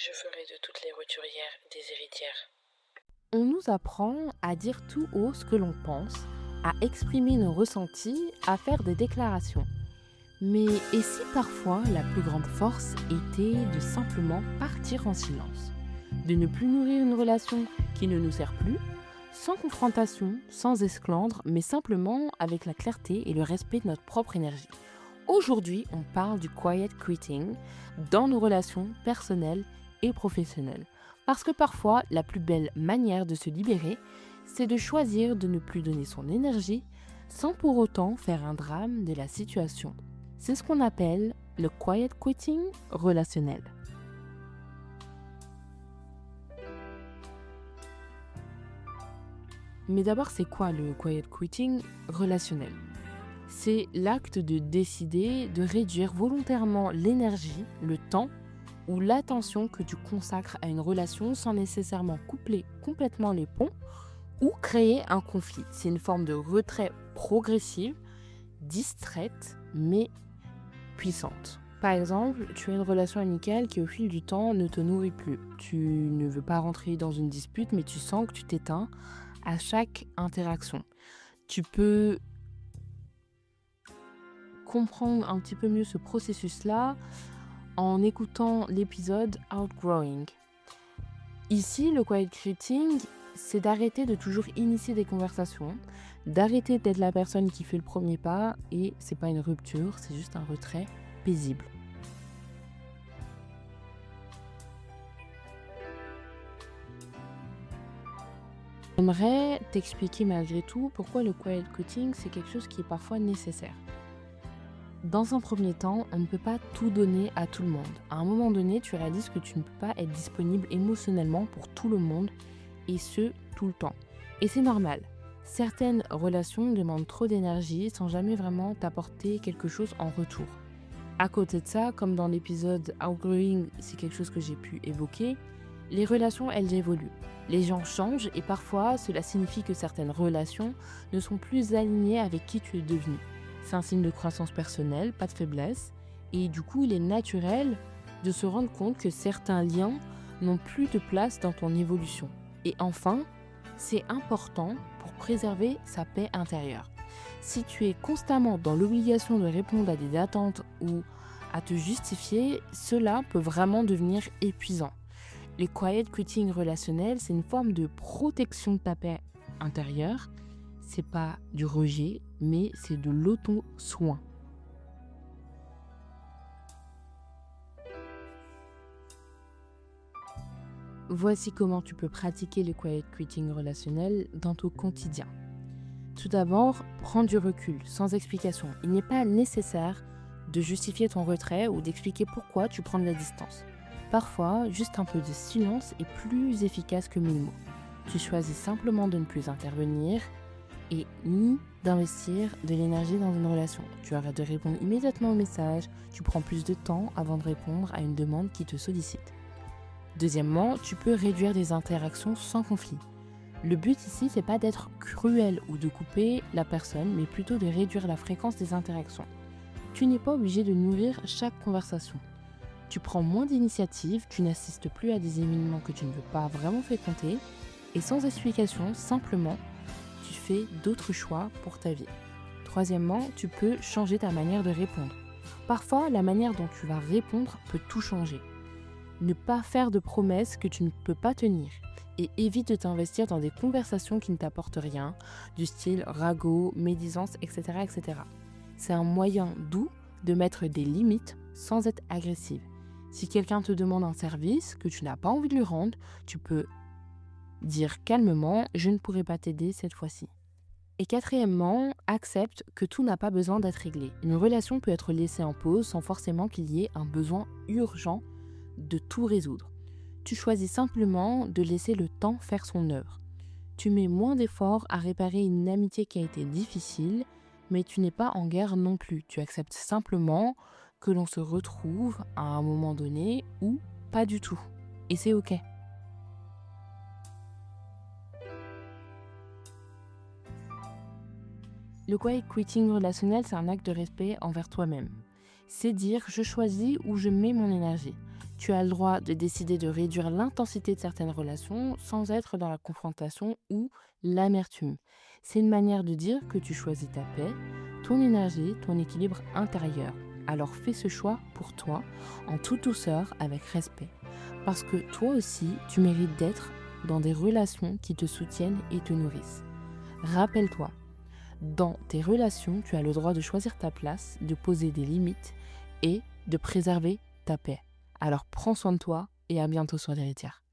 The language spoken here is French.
Je ferai de toutes les roturières des héritières. On nous apprend à dire tout haut ce que l'on pense, à exprimer nos ressentis, à faire des déclarations. Mais et si parfois la plus grande force était de simplement partir en silence, de ne plus nourrir une relation qui ne nous sert plus, sans confrontation, sans esclandre, mais simplement avec la clarté et le respect de notre propre énergie. Aujourd'hui, on parle du quiet quitting dans nos relations personnelles et professionnelles. Parce que parfois, la plus belle manière de se libérer, c'est de choisir de ne plus donner son énergie sans pour autant faire un drame de la situation. C'est ce qu'on appelle le quiet quitting relationnel. Mais d'abord, c'est quoi le quiet quitting relationnel ? C'est l'acte de décider de réduire volontairement l'énergie, le temps ou l'attention que tu consacres à une relation sans nécessairement couper complètement les ponts ou créer un conflit. C'est une forme de retrait progressive, distraite, mais puissante. Par exemple, tu as une relation amicale qui au fil du temps ne te nourrit plus. Tu ne veux pas rentrer dans une dispute, mais tu sens que tu t'éteins à chaque interaction. Tu peux comprendre un petit peu mieux ce processus-là en écoutant l'épisode Outgrowing. Ici, le quiet quitting, c'est d'arrêter de toujours initier des conversations, d'arrêter d'être la personne qui fait le premier pas, et c'est pas une rupture, c'est juste un retrait paisible. J'aimerais t'expliquer malgré tout pourquoi le quiet quitting, c'est quelque chose qui est parfois nécessaire. Dans un premier temps, on ne peut pas tout donner à tout le monde. À un moment donné, tu réalises que tu ne peux pas être disponible émotionnellement pour tout le monde, et ce, tout le temps. Et c'est normal. Certaines relations demandent trop d'énergie sans jamais vraiment t'apporter quelque chose en retour. À côté de ça, comme dans l'épisode Outgrowing, c'est quelque chose que j'ai pu évoquer, les relations, elles évoluent. Les gens changent et parfois, cela signifie que certaines relations ne sont plus alignées avec qui tu es devenu. C'est un signe de croissance personnelle, pas de faiblesse. Et du coup, il est naturel de se rendre compte que certains liens n'ont plus de place dans ton évolution. Et enfin, c'est important pour préserver sa paix intérieure. Si tu es constamment dans l'obligation de répondre à des attentes ou à te justifier, cela peut vraiment devenir épuisant. Le quiet quitting relationnel, c'est une forme de protection de ta paix intérieure. C'est pas du rejet, mais c'est de l'auto-soin. Voici comment tu peux pratiquer le quiet quitting relationnel dans ton quotidien. Tout d'abord, prends du recul, sans explication. Il n'est pas nécessaire de justifier ton retrait ou d'expliquer pourquoi tu prends de la distance. Parfois, juste un peu de silence est plus efficace que 1000 mots. Tu choisis simplement de ne plus intervenir et ni d'investir de l'énergie dans une relation. Tu arrêtes de répondre immédiatement aux messages, tu prends plus de temps avant de répondre à une demande qui te sollicite. Deuxièmement, tu peux réduire des interactions sans conflit. Le but ici, c'est pas d'être cruel ou de couper la personne, mais plutôt de réduire la fréquence des interactions. Tu n'es pas obligé de nourrir chaque conversation. Tu prends moins d'initiatives, tu n'assistes plus à des événements que tu ne veux pas vraiment fréquenter, et sans explication, simplement, tu fais d'autres choix pour ta vie. Troisièmement, tu peux changer ta manière de répondre. Parfois, la manière dont tu vas répondre peut tout changer. Ne pas faire de promesses que tu ne peux pas tenir. Et évite de t'investir dans des conversations qui ne t'apportent rien, du style ragot, médisance, etc., etc. C'est un moyen doux de mettre des limites sans être agressive. Si quelqu'un te demande un service que tu n'as pas envie de lui rendre, tu peux dire calmement « je ne pourrai pas t'aider cette fois-ci ». Et quatrièmement, accepte que tout n'a pas besoin d'être réglé. Une relation peut être laissée en pause sans forcément qu'il y ait un besoin urgent de tout résoudre. Tu choisis simplement de laisser le temps faire son œuvre. Tu mets moins d'efforts à réparer une amitié qui a été difficile, mais tu n'es pas en guerre non plus. Tu acceptes simplement que l'on se retrouve à un moment donné ou pas du tout. Et c'est ok. Le quiet quitting relationnel, c'est un acte de respect envers toi-même. C'est dire je choisis où je mets mon énergie. Tu as le droit de décider de réduire l'intensité de certaines relations sans être dans la confrontation ou l'amertume. C'est une manière de dire que tu choisis ta paix, ton énergie, ton équilibre intérieur. Alors fais ce choix pour toi, en toute douceur, avec respect. Parce que toi aussi, tu mérites d'être dans des relations qui te soutiennent et te nourrissent. Rappelle-toi, dans tes relations, tu as le droit de choisir ta place, de poser des limites et de préserver ta paix. Alors prends soin de toi et à bientôt sur l'héritière.